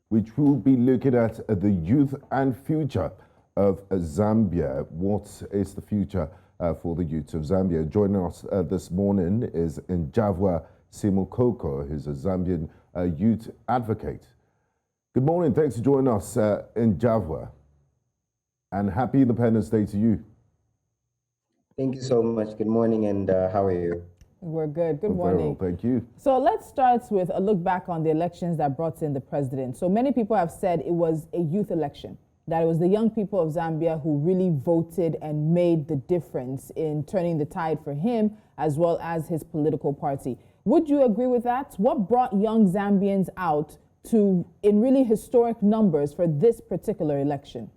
which will be looking at the youth and future of Zambia. What is the future for the youth of Zambia? Joining us this morning is Njavwa Simukoko, who's a Zambian youth advocate. Good morning. Thanks for joining us, Njavwa, and happy Independence Day to you. Thank you so much. Good morning, and how are you? We're good. Good morning. Very well, thank you. So let's start with a look back on the elections that brought in the president. So many people have said it was a youth election, that it was the young people of Zambia who really voted and made the difference in turning the tide for him as well as his political party. Would you agree with that? What brought young Zambians out in really historic numbers for this particular election?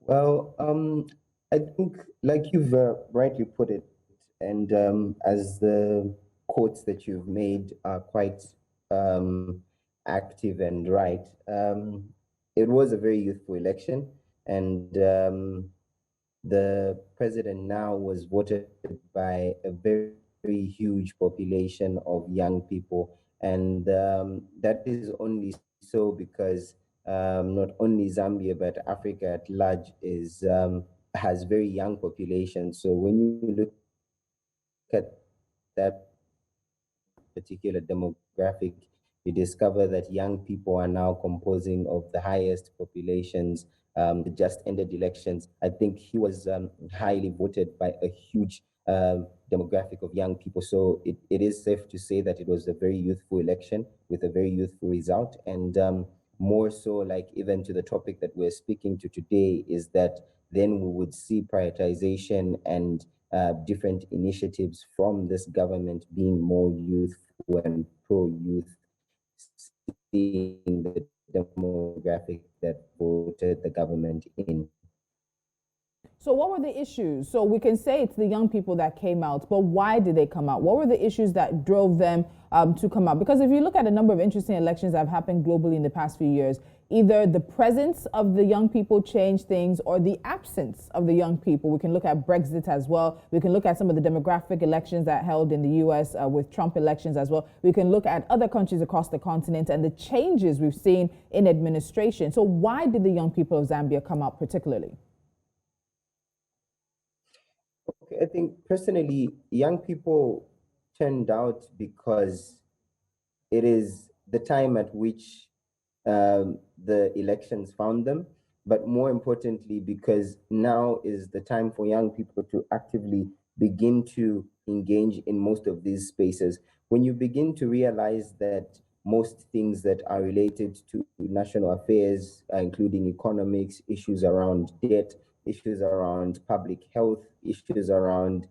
Well, I think, like you've rightly put it, and as the quotes that you've made are quite active and right, it was a very youthful election, and the president now was voted by a very, very huge population of young people, and that is only so because not only Zambia but Africa at large has very young populations. So when you look at that particular demographic, you discover that young people are now composing of the highest populations. The just ended elections, I think he was highly voted by a huge demographic of young people. So it is safe to say that it was a very youthful election with a very youthful result. And more so, like even to the topic that we're speaking to today, is that then we would see prioritization and different initiatives from this government being more youthful and pro-youth, seeing the demographic that voted the government in. So what were the issues? So we can say it's the young people that came out, but why did they come out? What were the issues that drove them to come out? Because if you look at a number of interesting elections that have happened globally in the past few years, either the presence of the young people changed things or the absence of the young people. We can look at Brexit as well. We can look at some of the demographic elections that held in the US with Trump elections as well. We can look at other countries across the continent and the changes we've seen in administration. So why did the young people of Zambia come out particularly? I think personally, young people turned out because it is the time at which the elections found them, but more importantly, because now is the time for young people to actively begin to engage in most of these spaces. When you begin to realize that most things that are related to national affairs, including economics, issues around debt, issues around public health, issues around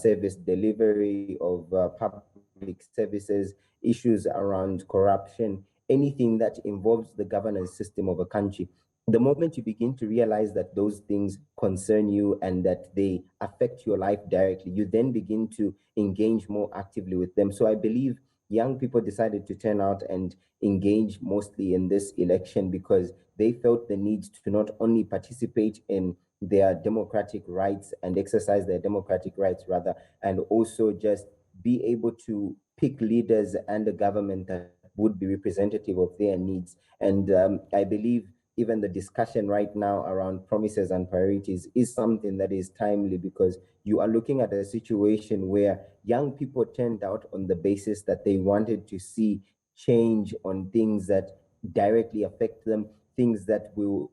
service delivery of public services, issues around corruption, anything that involves the governance system of a country. The moment you begin to realize that those things concern you and that they affect your life directly, you then begin to engage more actively with them. So I believe young people decided to turn out and engage mostly in this election because they felt the need to not only participate in their democratic rights and exercise their democratic rights rather, and also just be able to pick leaders and a government that would be representative of their needs. And I believe even the discussion right now around promises and priorities is something that is timely because you are looking at a situation where young people turned out on the basis that they wanted to see change on things that directly affect them, things that will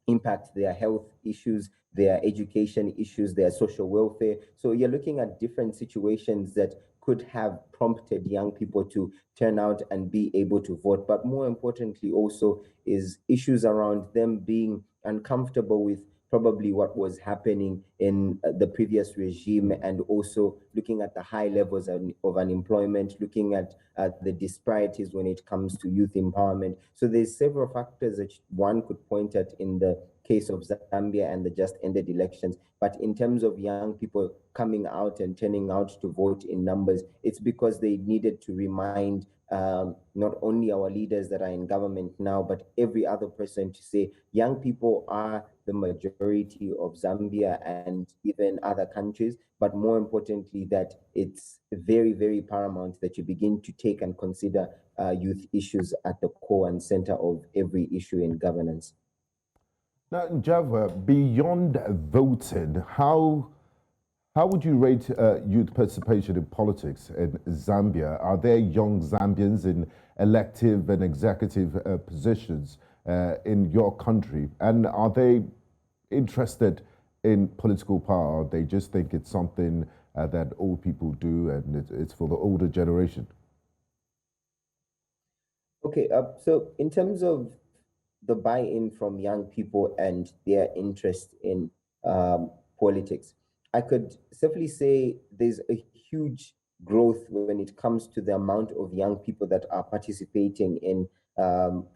impact their health issues, their education issues, their social welfare. So you're looking at different situations that could have prompted young people to turn out and be able to vote. But more importantly also is issues around them being uncomfortable with probably what was happening in the previous regime, and also looking at the high levels of unemployment, looking at the disparities when it comes to youth empowerment. So there's several factors that one could point at in the case of Zambia and the just ended elections. But in terms of young people coming out and turning out to vote in numbers, it's because they needed to remind not only our leaders that are in government now, but every other person to say young people are the majority of Zambia and even other countries, but more importantly, that it's very, very paramount that you begin to take and consider youth issues at the core and center of every issue in governance. Now, Njavwa, beyond voting, how would you rate youth participation in politics in Zambia? Are there young Zambians in elective and executive positions in your country? And are they interested in political power? Or they just think it's something that old people do and it's for the older generation? Okay, so in terms of the buy-in from young people and their interest in politics, I could safely say there's a huge growth when it comes to the amount of young people that are participating in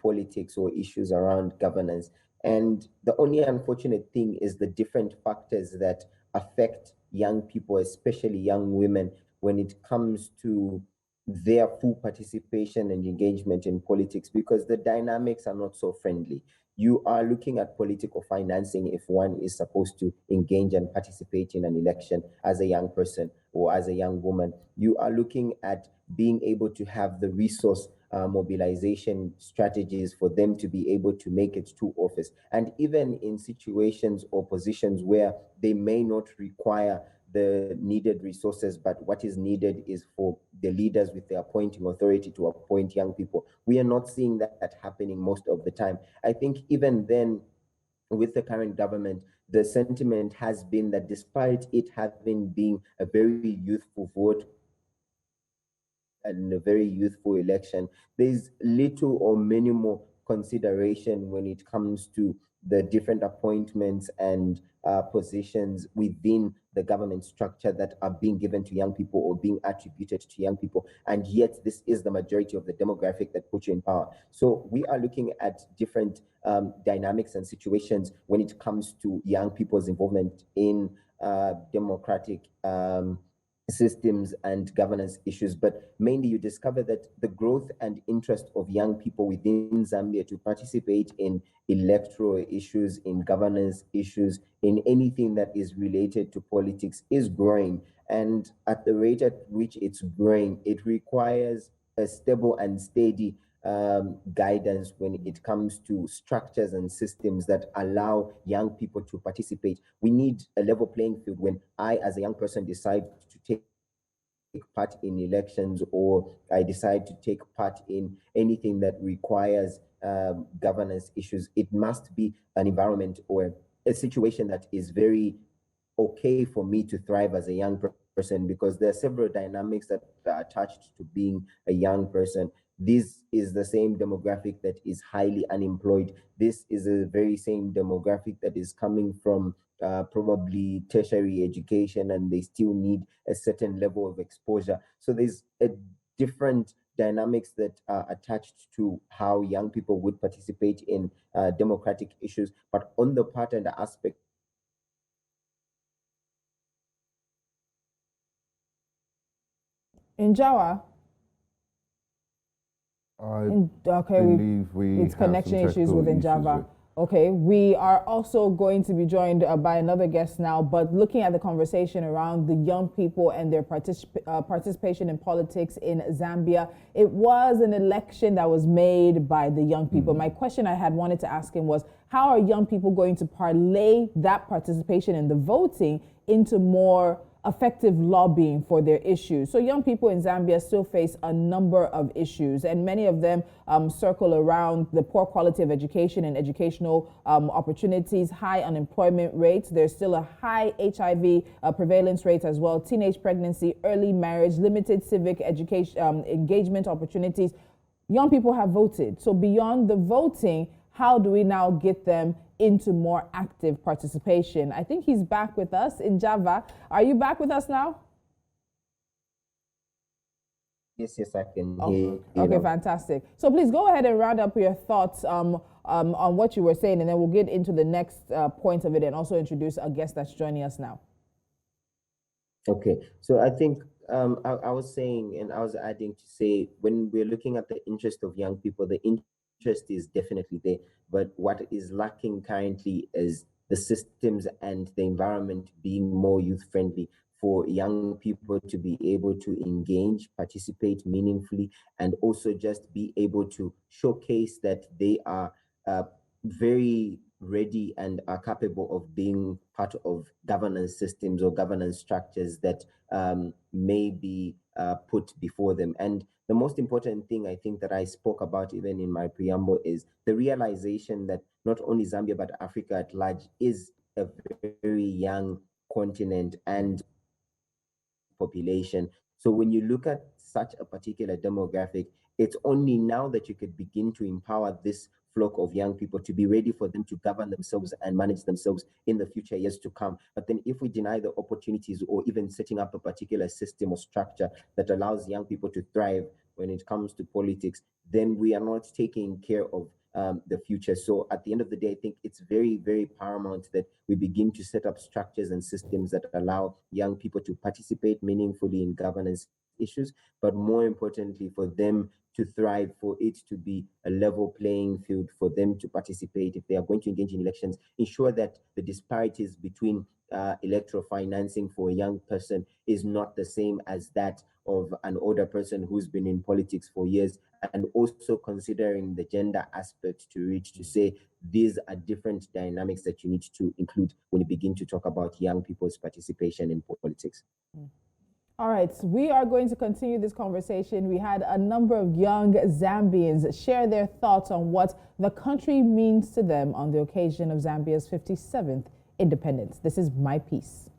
politics or issues around governance. And the only unfortunate thing is the different factors that affect young people, especially young women, when it comes to their full participation and engagement in politics, because the dynamics are not so friendly. You are looking at political financing if one is supposed to engage and participate in an election as a young person or as a young woman. You are looking at being able to have the resource mobilization strategies for them to be able to make it to office. And even in situations or positions where they may not require the needed resources, but what is needed is for the leaders with the appointing authority to appoint young people. We are not seeing that happening most of the time. I think even then, with the current government, the sentiment has been that despite it having been a very youthful vote and a very youthful election, there's little or minimal consideration when it comes to the different appointments and positions within the government structure that are being given to young people or being attributed to young people. And yet this is the majority of the demographic that puts you in power. So we are looking at different dynamics and situations when it comes to young people's involvement in democratic systems and governance issues, but mainly you discover that the growth and interest of young people within Zambia to participate in electoral issues, in governance issues, in anything that is related to politics is growing. And at the rate at which it's growing, it requires a stable and steady guidance when it comes to structures and systems that allow young people to participate. We need a level playing field. When I, as a young person, decide to take part in elections, or I decide to take part in anything that requires governance issues, it must be an environment or a situation that is very okay for me to thrive as a young person, because there are several dynamics that are attached to being a young person. This is the same demographic that is highly unemployed. This is the very same demographic that is coming from probably tertiary education, and they still need a certain level of exposure. So there's a different dynamics that are attached to how young people would participate in democratic issues. But on the part and the aspect Njavwa. It's connection issues with Njavwa. Okay, we are also going to be joined by another guest now, but looking at the conversation around the young people and their participation in politics in Zambia. It was an election that was made by the young people. My question I had wanted to ask him was, how are young people going to parlay that participation in the voting into more effective lobbying for their issues? So young people in Zambia still face a number of issues, and many of them circle around the poor quality of education and educational opportunities, high unemployment rates. There's still a high HIV prevalence rate as well, teenage pregnancy, early marriage, limited civic education engagement opportunities. Young people have voted. So beyond the voting, how do we now get them into more active participation? I think he's back with us. Njavwa, are you back with us now? Yes, I can hear you. Okay, fantastic. So please go ahead and round up your thoughts on what you were saying, and then we'll get into the next point of it and also introduce a guest that's joining us now. Okay, so I think I was saying, and I was adding to say, when we're looking at the interest of young people, the interest is definitely there. But what is lacking currently is the systems and the environment being more youth friendly for young people to be able to engage, participate meaningfully, and also just be able to showcase that they are very ready and are capable of being part of governance systems or governance structures that may be put before them. And the most important thing I think that I spoke about even in my preamble is the realization that not only Zambia but Africa at large is a very young continent and population. So when you look at such a particular demographic, it's only now that you could begin to empower this flock of young people to be ready for them to govern themselves and manage themselves in the future years to come. But then if we deny the opportunities or even setting up a particular system or structure that allows young people to thrive when it comes to politics, then we are not taking care of the future. So at the end of the day, I think it's very, very paramount that we begin to set up structures and systems that allow young people to participate meaningfully in governance issues, but more importantly, for them to thrive, for it to be a level playing field for them to participate. If they are going to engage in elections, ensure that the disparities between electoral financing for a young person is not the same as that of an older person who's been in politics for years, and also considering the gender aspect to reach to say these are different dynamics that you need to include when you begin to talk about young people's participation in politics. All right, we are going to continue this conversation. We had a number of young Zambians share their thoughts on what the country means to them on the occasion of Zambia's 57th independence. This is My Piece.